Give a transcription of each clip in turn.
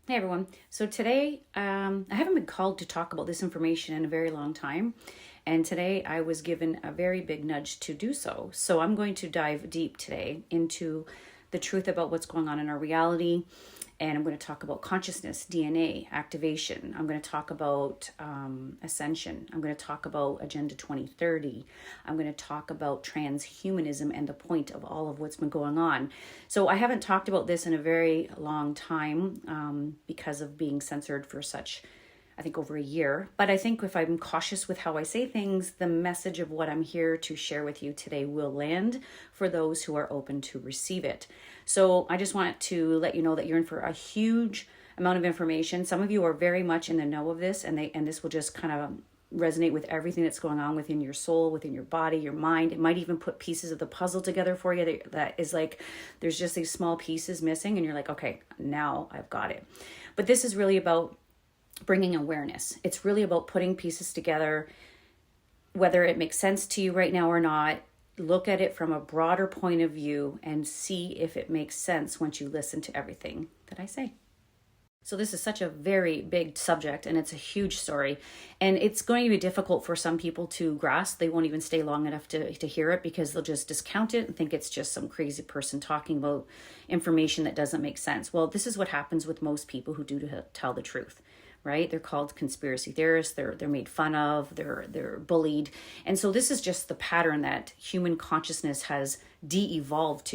Hey everyone. So today, I haven't been called to talk about this information in a very long time. And today I was given a very big nudge to do so. So I'm going to dive deep today into the truth about what's going on in our reality. And I'm going to talk about consciousness, DNA, activation. I'm going to talk about Ascension. I'm going to talk about Agenda 2030. I'm going to talk about transhumanism and the point of all of what's been going on. So I haven't talked about this in a very long time because of being censored for such, I think, over a year. But I think if I'm cautious with how I say things, the message of what I'm here to share with you today will land for those who are open to receive it. So I just want to let you know that you're in for a huge amount of information. Some of you are very much in the know of this, and this will just kind of resonate with everything that's going on within your soul, within your body, your mind. It might even put pieces of the puzzle together for you that is like there's just these small pieces missing, and you're like, okay, now I've got it. But this is really about bringing awareness. It's really about putting pieces together, whether it makes sense to you right now or not. Look at it from a broader point of view and see if it makes sense once you listen to everything that I say. So this is such a very big subject, and it's a huge story, and it's going to be difficult for some people to grasp. They won't even stay long enough to hear it because they'll just discount it and think it's just some crazy person talking about information that doesn't make sense. Well, this is what happens with most people who do tell the truth. Right? They're called conspiracy theorists. They're made fun of. They're bullied. And so this is just the pattern that human consciousness has de-evolved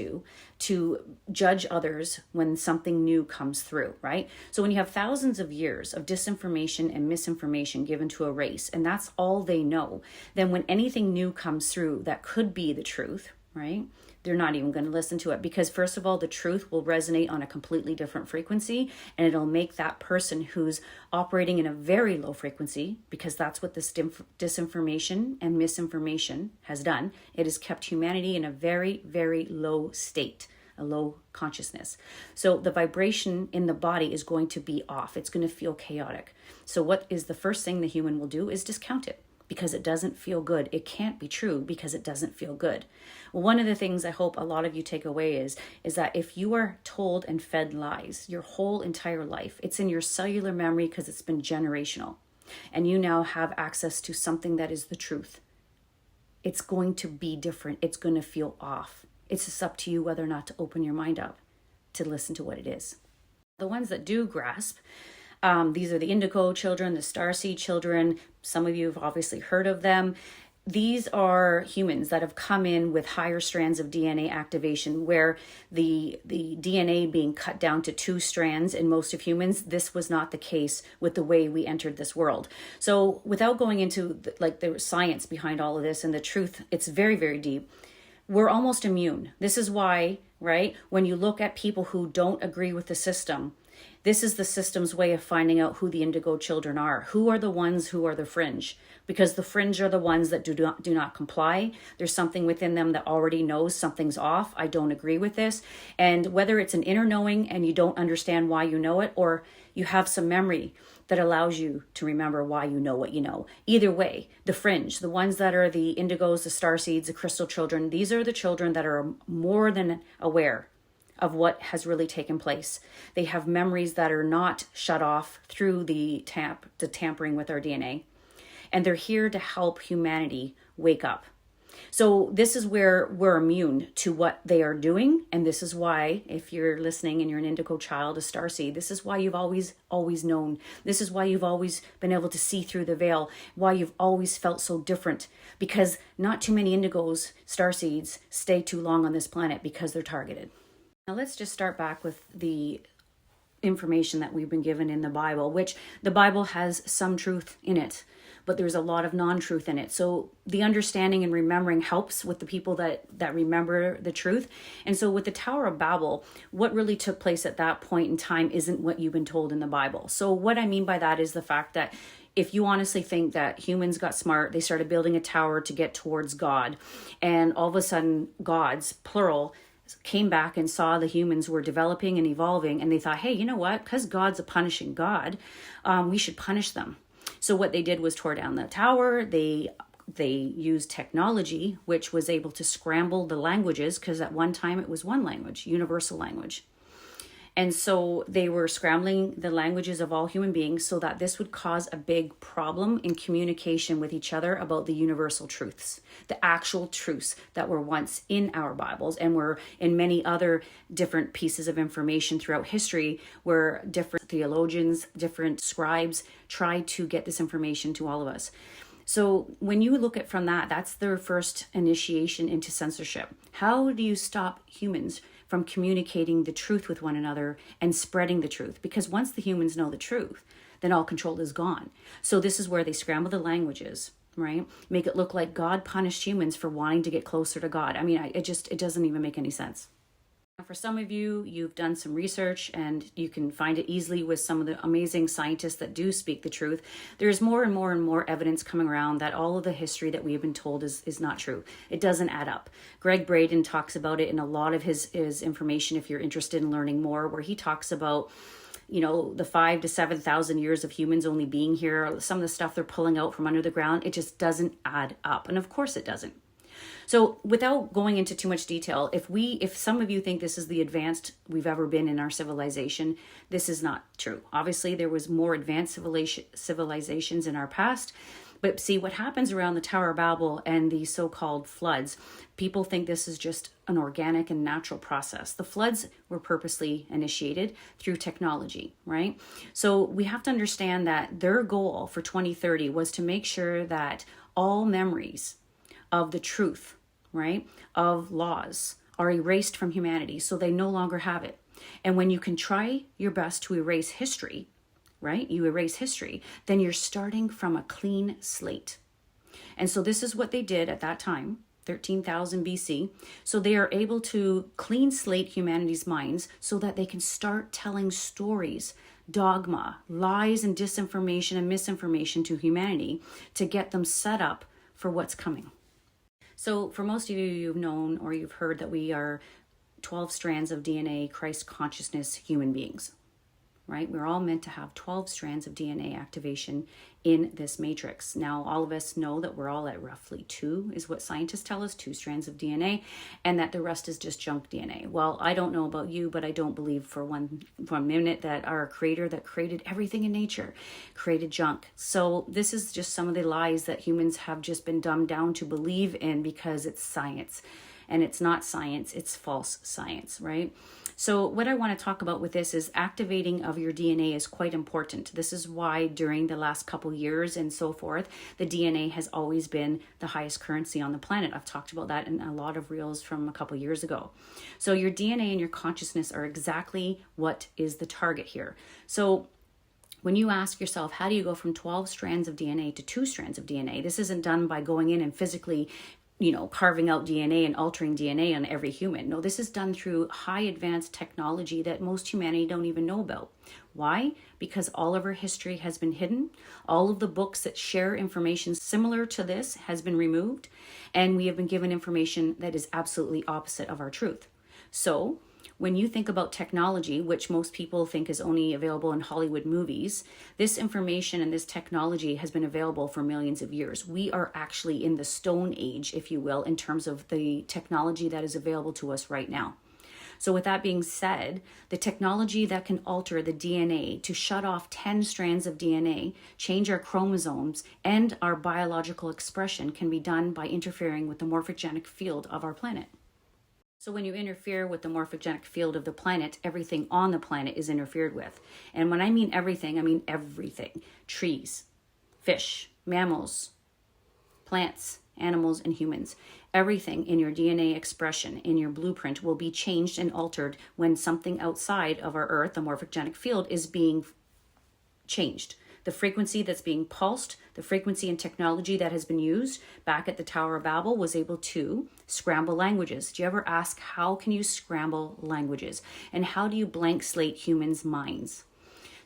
to judge others when something new comes through, right? So when you have thousands of years of disinformation and misinformation given to a race, and that's all they know, then when anything new comes through that could be the truth, right? They're not even going to listen to it because, first of all, the truth will resonate on a completely different frequency, and it'll make that person who's operating in a very low frequency, because that's what this disinformation and misinformation has done. It has kept humanity in a very, very low state, a low consciousness. So the vibration in the body is going to be off. It's going to feel chaotic. So what is the first thing the human will do is discount it, because it doesn't feel good. It can't be true because it doesn't feel good. Well, one of the things I hope a lot of you take away is that if you are told and fed lies your whole entire life, it's in your cellular memory because it's been generational, and you now have access to something that is the truth. It's going to be different. It's going to feel off. It's just up to you whether or not to open your mind up to listen to what it is. The ones that do grasp, these are the indigo children, the starseed children. Some of you have obviously heard of them. These are humans that have come in with higher strands of DNA activation, where the DNA being cut down to 2 strands in most of humans. This was not the case with the way we entered this world. So without going into the science behind all of this and the truth, it's very, very deep. We're almost immune. This is why, right, when you look at people who don't agree with the system, this is the system's way of finding out who the indigo children are. Who are the ones who are the fringe? Because the fringe are the ones that do not comply. There's something within them that already knows something's off. I don't agree with this. And whether it's an inner knowing and you don't understand why you know it, or you have some memory that allows you to remember why you know what you know. Either way, the fringe, the ones that are the indigos, the starseeds, the crystal children, these are the children that are more than aware of what has really taken place. They have memories that are not shut off through the tampering with our DNA. And they're here to help humanity wake up. So this is where we're immune to what they are doing. And this is why, if you're listening and you're an indigo child, a starseed, this is why you've always known. This is why you've always been able to see through the veil, why you've always felt so different. Because not too many indigos, starseeds, stay too long on this planet because they're targeted. Now let's just start back with the information that we've been given in the Bible, which the Bible has some truth in it, but there's a lot of non-truth in it. So the understanding and remembering helps with the people that remember the truth. And so with the Tower of Babel, what really took place at that point in time isn't what you've been told in the Bible. So what I mean by that is the fact that if you honestly think that humans got smart, they started building a tower to get towards God, and all of a sudden gods, plural, came back and saw the humans were developing and evolving, and they thought, hey, you know what? Because God's a punishing God, we should punish them. So what they did was tore down the tower. They used technology, which was able to scramble the languages, because at one time it was one language, universal language. And so they were scrambling the languages of all human beings so that this would cause a big problem in communication with each other about the universal truths, the actual truths that were once in our Bibles and were in many other different pieces of information throughout history, where different theologians, different scribes tried to get this information to all of us. So when you look at from that, that's their first initiation into censorship. How do you stop humans from communicating the truth with one another and spreading the truth? Because once the humans know the truth, then all control is gone. So this is where they scramble the languages, right? Make it look like God punished humans for wanting to get closer to God. I mean, it doesn't even make any sense. For some of you, you've done some research and you can find it easily with some of the amazing scientists that do speak the truth. There's more and more and more evidence coming around that all of the history that we've been told is not true. It doesn't add up. Greg Braden talks about it in a lot of his information, if you're interested in learning more, where he talks about, you know, the 5,000 to 7,000 years of humans only being here, some of the stuff they're pulling out from under the ground. It just doesn't add up. And of course it doesn't. So without going into too much detail, if some of you think this is the advanced we've ever been in our civilization, this is not true. Obviously, there was more advanced civilizations in our past. But see, what happens around the Tower of Babel and the so-called floods, people think this is just an organic and natural process. The floods were purposely initiated through technology, right? So we have to understand that their goal for 2030 was to make sure that all memories of the truth, right, of laws are erased from humanity, so they no longer have it. And when you can try your best to erase history, right, you erase history, then you're starting from a clean slate. And so this is what they did at that time, 13,000 BC. So they are able to clean slate humanity's minds so that they can start telling stories, dogma, lies and disinformation and misinformation to humanity to get them set up for what's coming. So for most of you, you've known or you've heard that we are 12 strands of DNA, Christ consciousness human beings, right? We're all meant to have 12 strands of DNA activation in this matrix. Now, all of us know that we're all at roughly 2 is what scientists tell us, 2 strands of DNA, and that the rest is just junk DNA. Well, I don't know about you, but I don't believe for one minute that our creator that created everything in nature created junk. So this is just some of the lies that humans have just been dumbed down to believe in because it's science. And it's not science, it's false science, right? So what I want to talk about with this is activating of your DNA is quite important. This is why during the last couple years and so forth, the DNA has always been the highest currency on the planet. I've talked about that in a lot of reels from a couple years ago. So your DNA and your consciousness are exactly what is the target here. So when you ask yourself, how do you go from 12 strands of DNA to 2 strands of DNA? This isn't done by going in and physically carving out DNA and altering DNA on every human. No, this is done through high advanced technology that most humanity don't even know about. Why? Because all of our history has been hidden. All of the books that share information similar to this has been removed. And we have been given information that is absolutely opposite of our truth. So when you think about technology, which most people think is only available in Hollywood movies, this information and this technology has been available for millions of years. We are actually in the Stone Age, if you will, in terms of the technology that is available to us right now. So with that being said, the technology that can alter the DNA to shut off 10 strands of DNA, change our chromosomes, and our biological expression can be done by interfering with the morphogenic field of our planet. So when you interfere with the morphogenic field of the planet, everything on the planet is interfered with. And when I mean everything, I mean everything. Trees, fish, mammals, plants, animals, and humans. Everything in your DNA expression, in your blueprint, will be changed and altered when something outside of our Earth, the morphogenic field, is being changed. The frequency that's being pulsed, the frequency and technology that has been used back at the Tower of Babel was able to scramble languages. Do you ever ask, how can you scramble languages? And how do you blank slate humans' minds?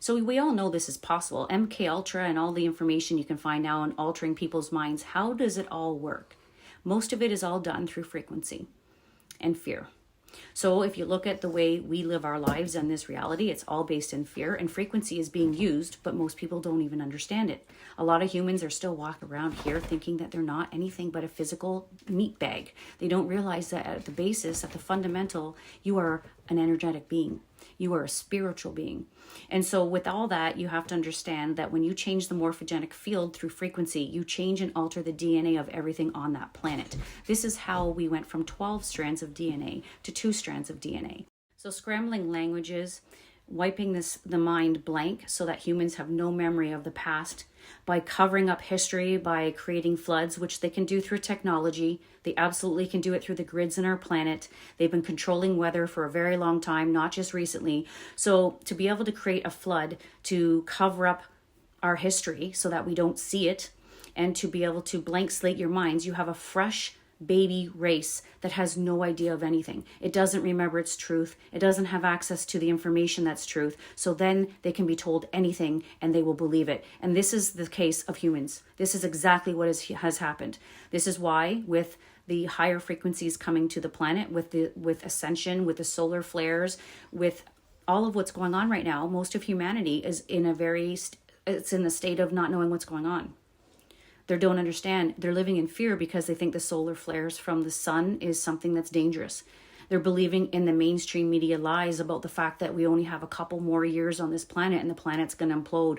So we all know this is possible. MK Ultra and all the information you can find now on altering people's minds, how does it all work? Most of it is all done through frequency and fear. So if you look at the way we live our lives in this reality, it's all based in fear, and frequency is being used, but most people don't even understand it. A lot of humans are still walking around here thinking that they're not anything but a physical meat bag. They don't realize that at the basis, at the fundamental, you are an energetic being. You are a spiritual being. And so with all that, you have to understand that when you change the morphogenic field through frequency, you change and alter the DNA of everything on that planet. This is how we went from 12 strands of DNA to 2 strands of DNA. So scrambling languages, wiping the mind blank so that humans have no memory of the past, by covering up history, by creating floods, which they can do through technology. They absolutely can do it through the grids in our planet. They've been controlling weather for a very long time, not just recently. So to be able to create a flood to cover up our history so that we don't see it, and to be able to blank slate your minds, you have a fresh baby race that has no idea of anything. It doesn't remember its truth. It doesn't have access to the information that's truth. So then they can be told anything and they will believe it. And this is the case of humans. This is exactly what has happened. This is why with the higher frequencies coming to the planet, with Ascension, with the solar flares, with all of what's going on right now, most of humanity is in it's in the state of not knowing what's going on. They don't understand. They're living in fear because they think the solar flares from the sun is something that's dangerous. They're believing in the mainstream media lies about the fact that we only have a couple more years on this planet and the planet's going to implode.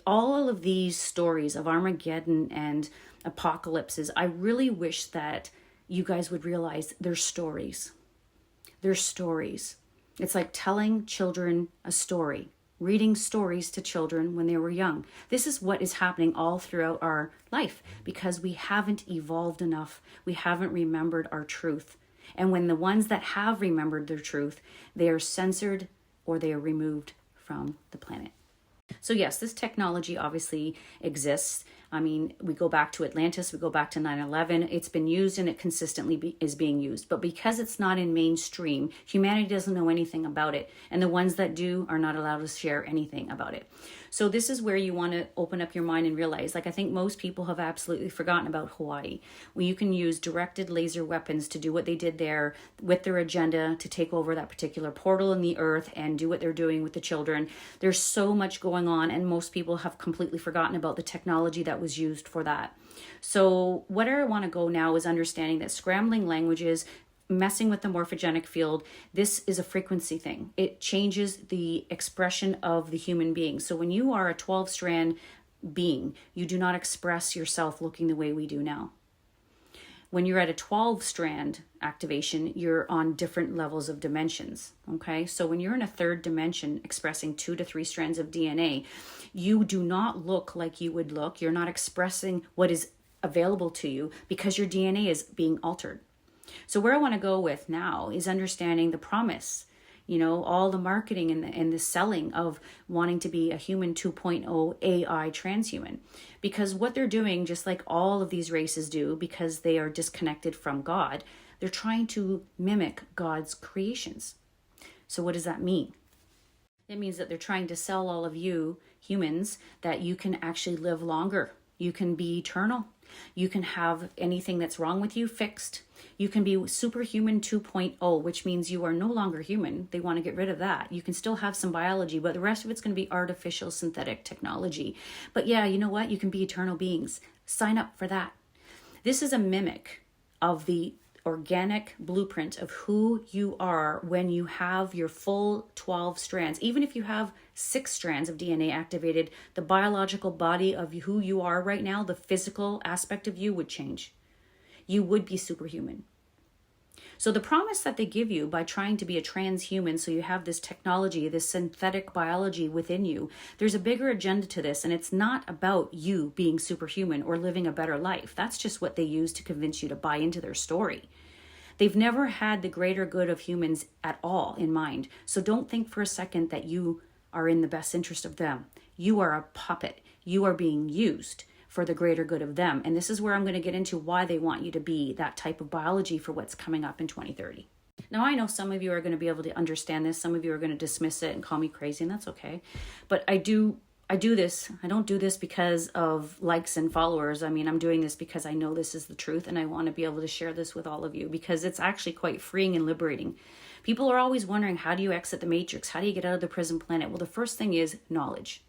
All of these stories of Armageddon and apocalypses, I really wish that you guys would realize they're stories. They're stories. It's like telling children a story. Reading stories to children when they were young. This is what is happening all throughout our life because we haven't evolved enough. We haven't remembered our truth. And when the ones that have remembered their truth, they are censored or they are removed from the planet. So yes, this technology obviously exists. I mean, we go back to Atlantis, we go back to 9/11. It's been used and it consistently is being used. But because it's not in mainstream, humanity doesn't know anything about it. And the ones that do are not allowed to share anything about it. So this is where you want to open up your mind and realize, I think most people have absolutely forgotten about Hawaii, where you can use directed laser weapons to do what they did there with their agenda to take over that particular portal in the earth and do what they're doing with the children. There's so much going on and most people have completely forgotten about the technology that was used for that. So where I want to go now is understanding that scrambling languages, messing with the morphogenic field, this is a frequency thing. It changes the expression of the human being. So when you are a 12-strand being, you do not express yourself looking the way we do now. When you're at a 12-strand activation, you're on different levels of dimensions, okay? So when you're in a third dimension expressing 2 to 3 strands of DNA, you do not look like you would look. You're not expressing what is available to you because your DNA is being altered. So where I want to go with now is understanding the promise, all the marketing and the selling of wanting to be a human 2.0 AI transhuman. Because what they're doing, just like all of these races do, because they are disconnected from God, they're trying to mimic God's creations. So what does that mean? It means that they're trying to sell all of you humans that you can actually live longer. You can be eternal. You can have anything that's wrong with you fixed. You can be Superhuman 2.0, which means you are no longer human. They want to get rid of that. You can still have some biology, but the rest of it's going to be artificial synthetic technology. But yeah, you know what? You can be eternal beings. Sign up for that. This is a mimic of the organic blueprint of who you are when you have your full 12 strands. Even if you have 6 strands of DNA activated, the biological body of who you are right now, the physical aspect of you would change. You would be superhuman. So the promise that they give you by trying to be a transhuman, so you have this technology, this synthetic biology within you, there's a bigger agenda to this, and it's not about you being superhuman or living a better life. That's just what they use to convince you to buy into their story. They've never had the greater good of humans at all in mind. So don't think for a second that you are in the best interest of them. You are a puppet. You are being used for the greater good of them. And this is where I'm going to get into why they want you to be that type of biology for what's coming up in 2030. Now, I know some of you are going to be able to understand this. Some of you are going to dismiss it and call me crazy, and that's okay. But I do this. I don't do this because of likes and followers. I mean, I'm doing this because I know this is the truth, and I want to be able to share this with all of you because it's actually quite freeing and liberating. People are always wondering, how do you exit the matrix? How do you get out of the prison planet? Well, the first thing is knowledge.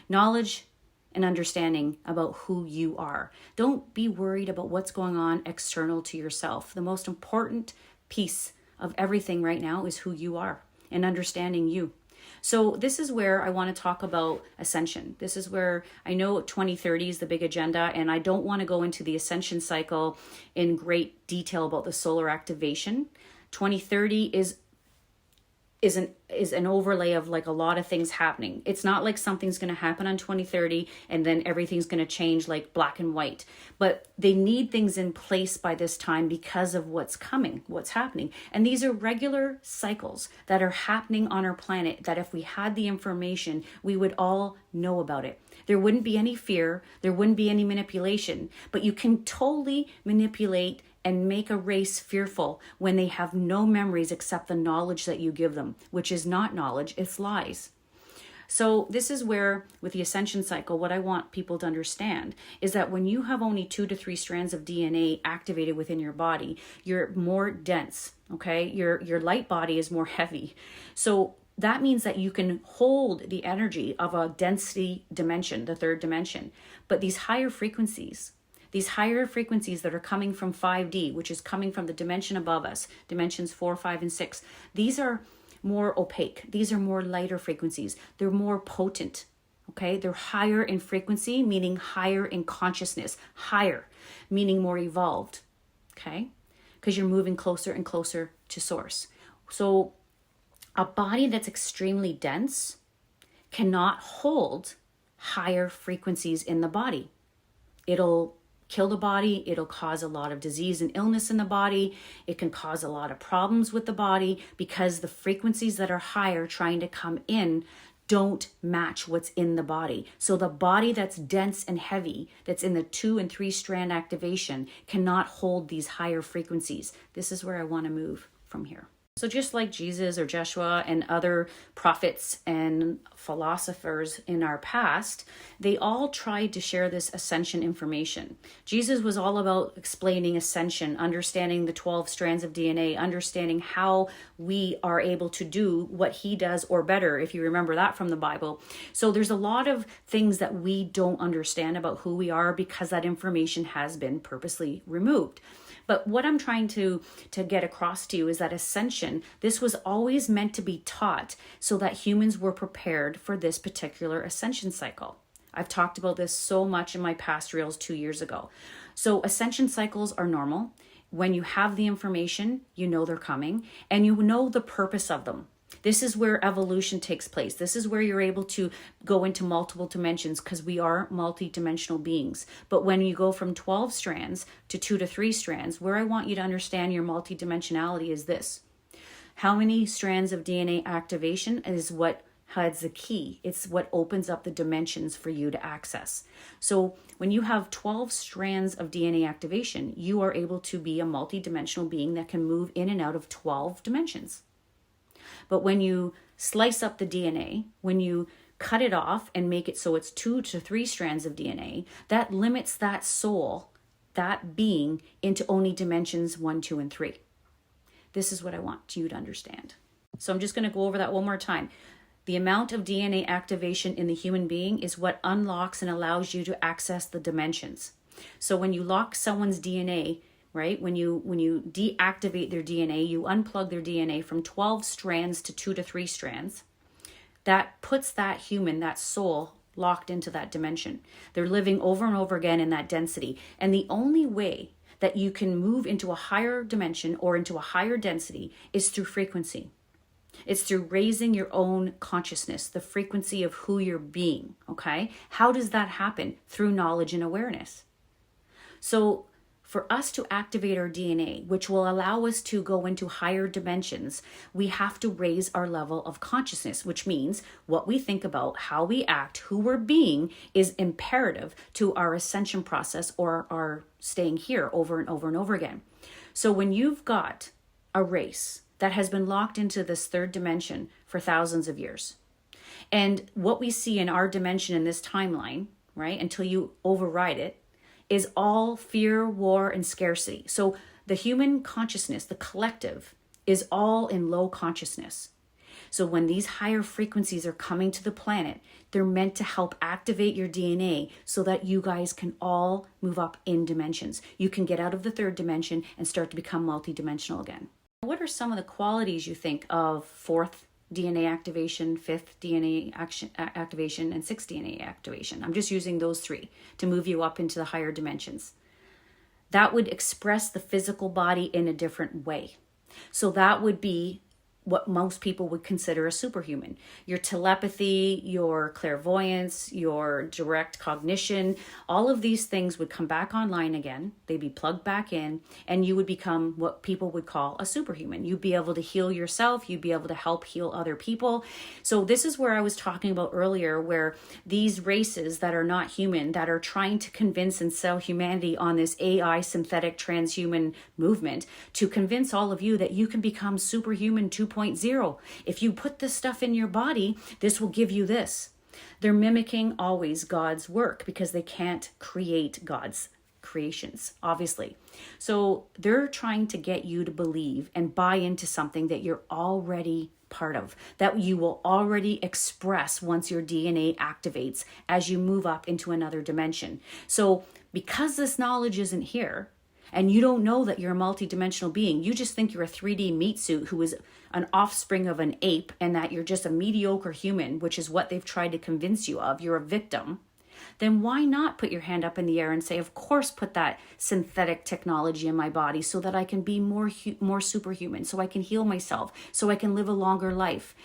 Knowledge and understanding about who you are. Don't be worried about what's going on external to yourself. The most important piece of everything right now is who you are. and understanding you. So this is where I want to talk about ascension. This is where I know 2030 is the big agenda, and I don't want to go into the ascension cycle in great detail about the solar activation. 2030 is an overlay of like a lot of things happening. It's not like something's going to happen on 2030 and then everything's going to change like black and white. But they need things in place by this time because of what's coming, what's happening. And these are regular cycles that are happening on our planet that if we had the information, we would all know about it. There wouldn't be any fear. There wouldn't be any manipulation. But you can totally manipulate and make a race fearful when they have no memories except the knowledge that you give them, which is not knowledge, it's lies. So this is where, with the ascension cycle, what I want people to understand is that when you have only 2 to 3 strands of DNA activated within your body, you're more dense, okay? Your light body is more heavy. So that means that you can hold the energy of a density dimension, the 3rd dimension. But these higher frequencies that are coming from 5D, which is coming from the dimension above us, dimensions 4, 5, and 6, these are more opaque. These are more lighter frequencies. They're more potent, okay? They're higher in frequency, meaning higher in consciousness. Higher, meaning more evolved, okay? Because you're moving closer and closer to source. So a body that's extremely dense cannot hold higher frequencies in the body. It'll kill the body. It'll cause a lot of disease and illness in the body. It can cause a lot of problems with the body because the frequencies that are higher trying to come in don't match what's in the body. So the body that's dense and heavy, that's in the 2 and 3 strand activation, cannot hold these higher frequencies. This is where I want to move from here. So just like Jesus or Joshua and other prophets and philosophers in our past, they all tried to share this ascension information. Jesus was all about explaining ascension, understanding the 12 strands of DNA, understanding how we are able to do what he does or better, if you remember that from the Bible. So there's a lot of things that we don't understand about who we are because that information has been purposely removed. But what I'm trying to get across to you is that ascension, this was always meant to be taught so that humans were prepared for this particular ascension cycle. I've talked about this so much in my past reels 2 years ago. So ascension cycles are normal. When you have the information, you know they're coming and you know the purpose of them. This is where evolution takes place. This is where you're able to go into multiple dimensions because we are multidimensional beings. But when you go from 12 strands to 2 to 3 strands, where I want you to understand your multidimensionality is this. How many strands of DNA activation is what has the key. It's what opens up the dimensions for you to access. So when you have 12 strands of DNA activation, you are able to be a multidimensional being that can move in and out of 12 dimensions. But when you slice up the DNA, when you cut it off and make it so it's 2 to 3 strands of DNA, that limits that soul, that being, into only dimensions 1, 2, and 3. This is what I want you to understand. So I'm just going to go over that one more time. The amount of DNA activation in the human being is what unlocks and allows you to access the dimensions. So when you lock someone's DNA, right? When you deactivate their DNA, you unplug their DNA from 12 strands to 2 to 3 strands. That puts that human, that soul, locked into that dimension. They're living over and over again in that density. And the only way that you can move into a higher dimension or into a higher density is through frequency. It's through raising your own consciousness, the frequency of who you're being, okay? How does that happen? Through knowledge and awareness. So for us to activate our DNA, which will allow us to go into higher dimensions, we have to raise our level of consciousness, which means what we think about, how we act, who we're being is imperative to our ascension process or our staying here over and over and over again. So when you've got a race that has been locked into this 3rd dimension for thousands of years, and what we see in our dimension in this timeline, right, until you override it, is all fear, war, and scarcity. So the human consciousness, the collective, is all in low consciousness. So when these higher frequencies are coming to the planet, they're meant to help activate your DNA so that you guys can all move up in dimensions. You can get out of the 3rd dimension and start to become multidimensional again. What are some of the qualities you think of 4th DNA activation, 5th DNA activation, and 6th DNA activation. I'm just using those 3 to move you up into the higher dimensions. That would express the physical body in a different way. So that would be what most people would consider a superhuman. Your telepathy, your clairvoyance, your direct cognition, all of these things would come back online again. They'd be plugged back in, and you would become what people would call a superhuman. You'd be able to heal yourself. You'd be able to help heal other people. So this is where I was talking about earlier, where these races that are not human, that are trying to convince and sell humanity on this AI synthetic transhuman movement, to convince all of you that you can become superhuman 2.0. If you put this stuff in your body, this will give you this. They're mimicking always God's work because they can't create God's creations, obviously. So they're trying to get you to believe and buy into something that you're already part of, that you will already express once your DNA activates as you move up into another dimension. So because this knowledge isn't here, and you don't know that you're a multidimensional being, you just think you're a 3D meat suit who is an offspring of an ape, and that you're just a mediocre human, which is what they've tried to convince you of, you're a victim, then why not put your hand up in the air and say, of course, put that synthetic technology in my body so that I can be more superhuman, so I can heal myself, so I can live a longer life.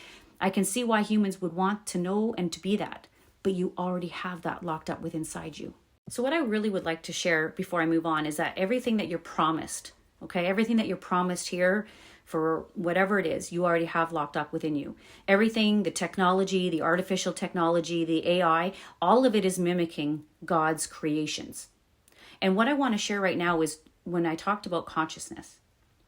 I can see why humans would want to know and to be that, but you already have that locked up within inside you. So what I really would like to share before I move on is that everything that you're promised, okay, everything that you're promised here for whatever it is, you already have locked up within you. Everything, the technology, the artificial technology, the AI, all of it is mimicking God's creations. And what I want to share right now is when I talked about consciousness,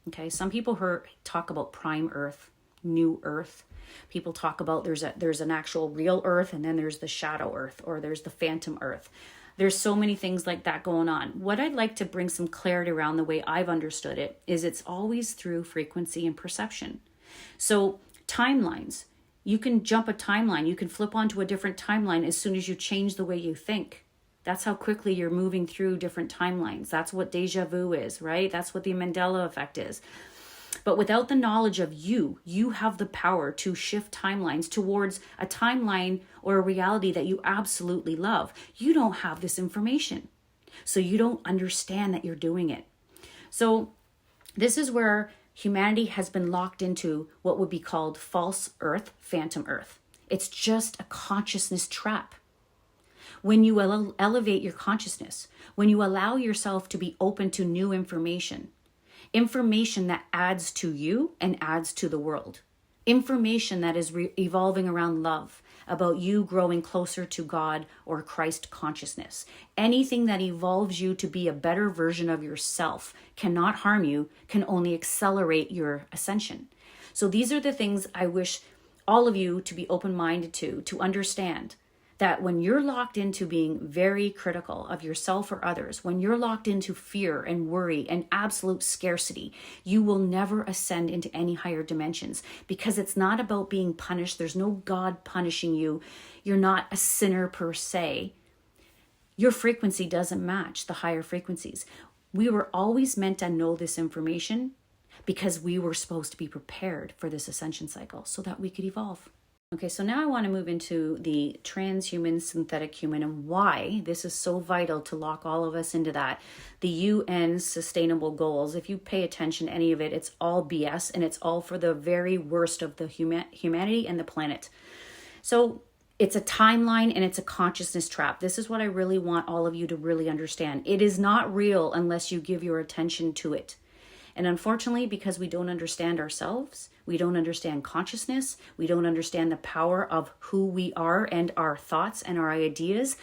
okay, some people talk about prime earth, new earth. People talk about there's an actual real earth, and then there's the shadow earth, or there's the phantom earth. There's so many things like that going on. What I'd like to bring some clarity around the way I've understood it is it's always through frequency and perception. So timelines, you can jump a timeline. You can flip onto a different timeline as soon as you change the way you think. That's how quickly you're moving through different timelines. That's what deja vu is, right? That's what the Mandela effect is. But without the knowledge of you have the power to shift timelines towards a timeline or a reality that you absolutely love. You don't have this information, so you don't understand that you're doing it. So this is where humanity has been locked into what would be called false earth, phantom earth. It's just a consciousness trap. When you elevate your consciousness, when you allow yourself to be open to new information that adds to you and adds to the world. Information that is evolving around love, about you growing closer to God or Christ consciousness. Anything that evolves you to be a better version of yourself cannot harm you, can only accelerate your ascension. So these are the things I wish all of you to be open-minded to understand. That when you're locked into being very critical of yourself or others, when you're locked into fear and worry and absolute scarcity, you will never ascend into any higher dimensions, because it's not about being punished. There's no God punishing you. You're not a sinner per se. Your frequency doesn't match the higher frequencies. We were always meant to know this information because we were supposed to be prepared for this ascension cycle so that we could evolve. Okay, so now I want to move into the transhuman, synthetic human, and why this is so vital to lock all of us into that. The UN sustainable goals, if you pay attention to any of it, it's all BS, and it's all for the very worst of the humanity and the planet. So it's a timeline and it's a consciousness trap. This is what I really want all of you to really understand. It is not real unless you give your attention to it. And unfortunately, because we don't understand ourselves, we don't understand consciousness, we don't understand the power of who we are and our thoughts and our ideas,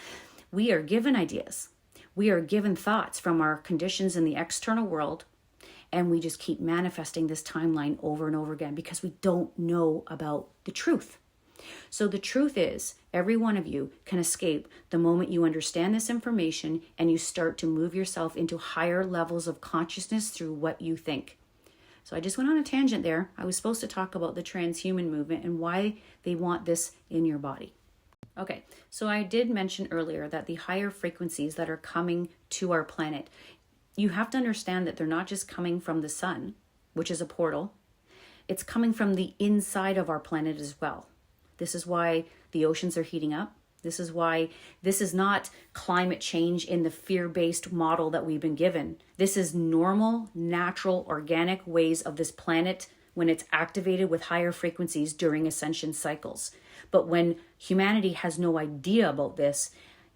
we are given ideas. We are given thoughts from our conditions in the external world, and we just keep manifesting this timeline over and over again because we don't know about the truth. So the truth is, every one of you can escape the moment you understand this information and you start to move yourself into higher levels of consciousness through what you think. So I just went on a tangent there. I was supposed to talk about the transhuman movement and why they want this in your body. Okay, so I did mention earlier that the higher frequencies that are coming to our planet, you have to understand that they're not just coming from the sun, which is a portal. it's coming from the inside of our planet as well. This is why the oceans are heating up. This is why this is not climate change in the fear-based model that we've been given. This is normal, natural, organic ways of this planet when it's activated with higher frequencies during ascension cycles. But when humanity has no idea about this,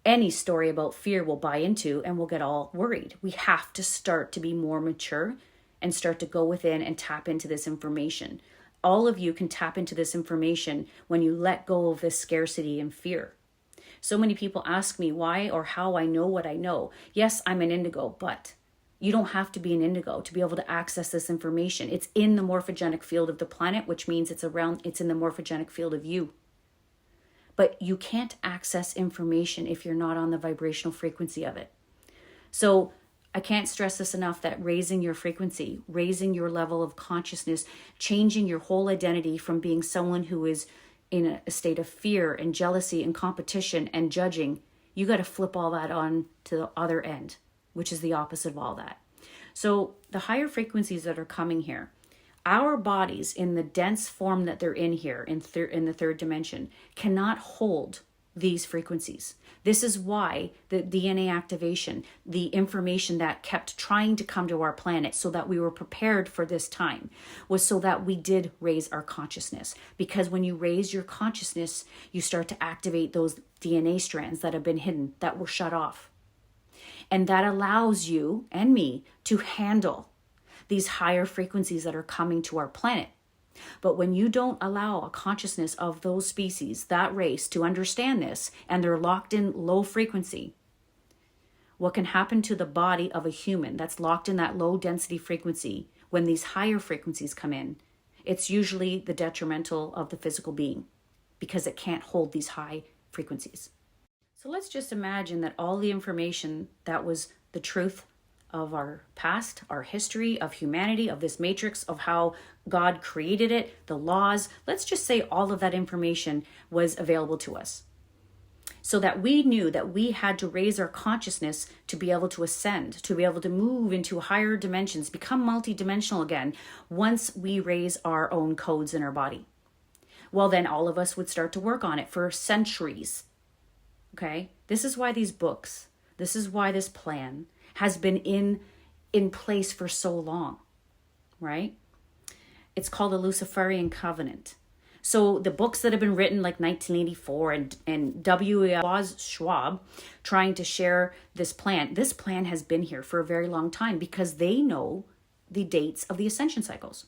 any story about fear will buy into and we'll get all worried. We have to start to be more mature and start to go within and tap into this information. All of you can tap into this information when you let go of this scarcity and fear. So many people ask me why or how I know what I know. Yes, I'm an indigo, but you don't have to be an indigo to be able to access this information. It's in the morphogenic field of the planet, which means it's in the morphogenic field of you. But you can't access information if you're not on the vibrational frequency of it. So I can't stress this enough, that raising your frequency, raising your level of consciousness, changing your whole identity from being someone who is in a state of fear and jealousy and competition and judging, you got to flip all that on to the other end, which is the opposite of all that. So the higher frequencies that are coming here, our bodies in the dense form that they're in here in the third dimension cannot hold these frequencies. This is why the DNA activation, the information that kept trying to come to our planet so that we were prepared for this time, was so that we did raise our consciousness. Because when you raise your consciousness, you start to activate those DNA strands that have been hidden, that were shut off. And that allows you and me to handle these higher frequencies that are coming to our planet. But when you don't allow a consciousness of those species, that race, to understand this, and they're locked in low frequency, what can happen to the body of a human that's locked in that low density frequency when these higher frequencies come in, it's usually the detrimental of the physical being because it can't hold these high frequencies. So let's just imagine that all the information that was the truth of our past, our history, of humanity, of this matrix, of how God created it, the laws, let's just say all of that information was available to us. So that we knew that we had to raise our consciousness to be able to ascend, to be able to move into higher dimensions, become multidimensional again, once we raise our own codes in our body. Well, then all of us would start to work on it for centuries. Okay? This is why these books, this is why this plan has been in place for so long, right? It's called the Luciferian Covenant. So the books that have been written like 1984 and W. Schwab trying to share this plan has been here for a very long time because they know the dates of the ascension cycles.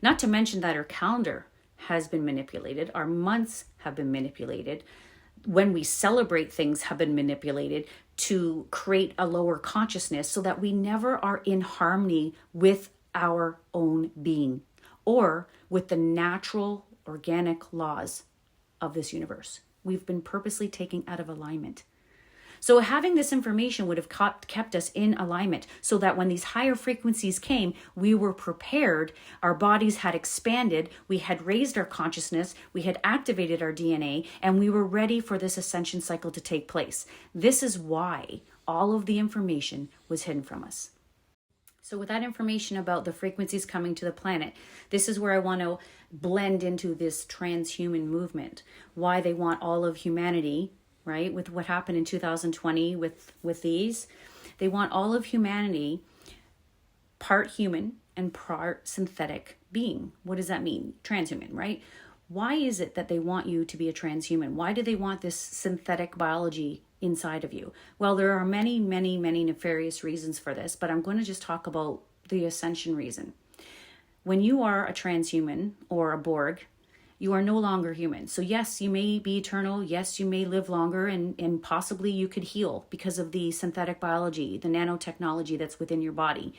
Not to mention that our calendar has been manipulated, our months have been manipulated, when we celebrate things have been manipulated to create a lower consciousness so that we never are in harmony with our own being or with the natural organic laws of this universe. We've been purposely taken out of alignment. So having this information would have kept us in alignment so that when these higher frequencies came, we were prepared, our bodies had expanded, we had raised our consciousness, we had activated our DNA, and we were ready for this ascension cycle to take place. This is why all of the information was hidden from us. So with that information about the frequencies coming to the planet, this is where I want to blend into this transhuman movement, why they want all of humanity, right? With what happened in 2020 with these, they want all of humanity part human and part synthetic being. What does that mean? Transhuman, right? Why is it that they want you to be a transhuman? Why do they want this synthetic biology inside of you? Well, there are many, many, many nefarious reasons for this, but I'm going to just talk about the Ascension reason. When you are a transhuman or a Borg, you are no longer human. So yes, you may be eternal. Yes, you may live longer and possibly you could heal because of the synthetic biology, the nanotechnology that's within your body.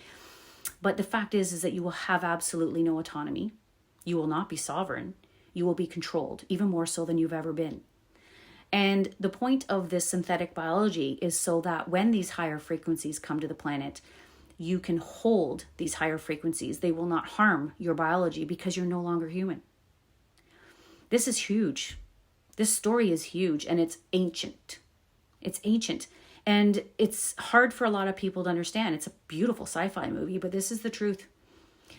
But the fact is that you will have absolutely no autonomy. You will not be sovereign. You will be controlled, even more so than you've ever been. And the point of this synthetic biology is so that when these higher frequencies come to the planet, you can hold these higher frequencies. They will not harm your biology because you're no longer human. This is huge. This story is huge and it's ancient. It's ancient. And it's hard for a lot of people to understand. It's a beautiful sci-fi movie, but this is the truth.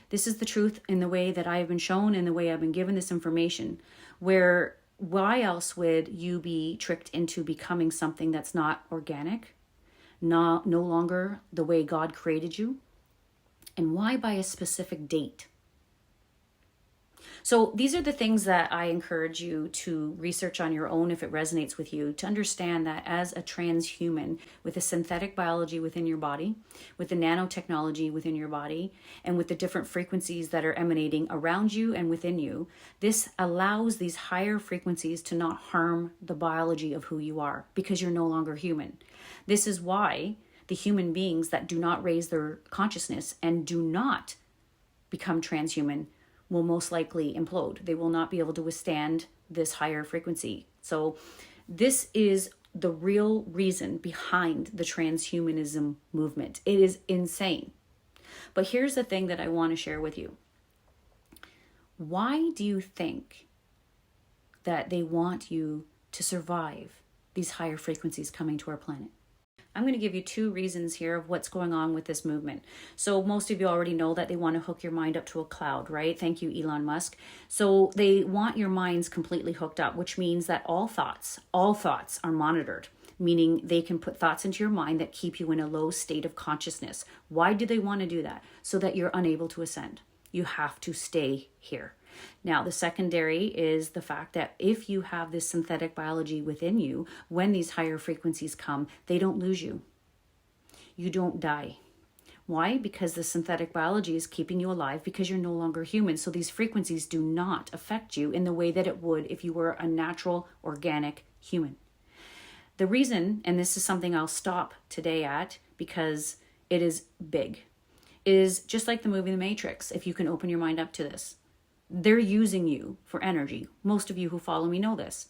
This is the truth in the way that I have been shown, in the way I've been given this information, where why else would you be tricked into becoming something that's not organic, no longer the way God created you? And why by a specific date? So these are the things that I encourage you to research on your own if it resonates with you, to understand that as a transhuman with the synthetic biology within your body, with the nanotechnology within your body, and with the different frequencies that are emanating around you and within you, this allows these higher frequencies to not harm the biology of who you are, because you're no longer human. This is why the human beings that do not raise their consciousness and do not become transhuman will most likely implode. They will not be able to withstand this higher frequency. So this is the real reason behind the transhumanism movement. It is insane. But here's the thing that I want to share with you. Why do you think that they want you to survive these higher frequencies coming to our planet? I'm going to give you 2 reasons here of what's going on with this movement. So most of you already know that they want to hook your mind up to a cloud, right? Thank you, Elon Musk. So they want your minds completely hooked up, which means that all thoughts are monitored, meaning they can put thoughts into your mind that keep you in a low state of consciousness. Why do they want to do that? So that you're unable to ascend. You have to stay here. Now, the secondary is the fact that if you have this synthetic biology within you, when these higher frequencies come, they don't lose you. You don't die. Why? Because the synthetic biology is keeping you alive because you're no longer human. So these frequencies do not affect you in the way that it would if you were a natural, organic human. The reason, and this is something I'll stop today at because it is big, is just like the movie The Matrix, if you can open your mind up to this. They're using you for energy. Most of you who follow me know this.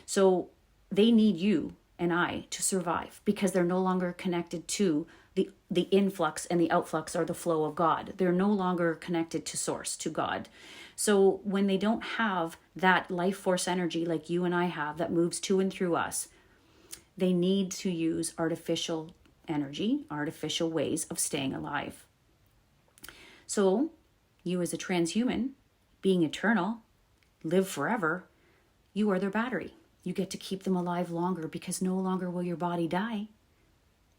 So they need you and I to survive because they're no longer connected to the influx and the outflux or the flow of God. They're no longer connected to source, to God. So when they don't have that life force energy like you and I have that moves to and through us, they need to use artificial energy, artificial ways of staying alive. So you as a transhuman, being eternal, live forever, you are their battery. You get to keep them alive longer because no longer will your body die.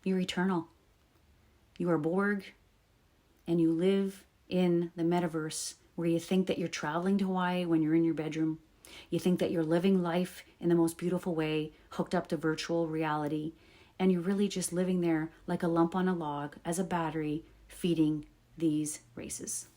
You're eternal. You are Borg, and you live in the metaverse where you think that you're traveling to Hawaii when you're in your bedroom. You think that you're living life in the most beautiful way, hooked up to virtual reality, and you're really just living there like a lump on a log as a battery feeding these races.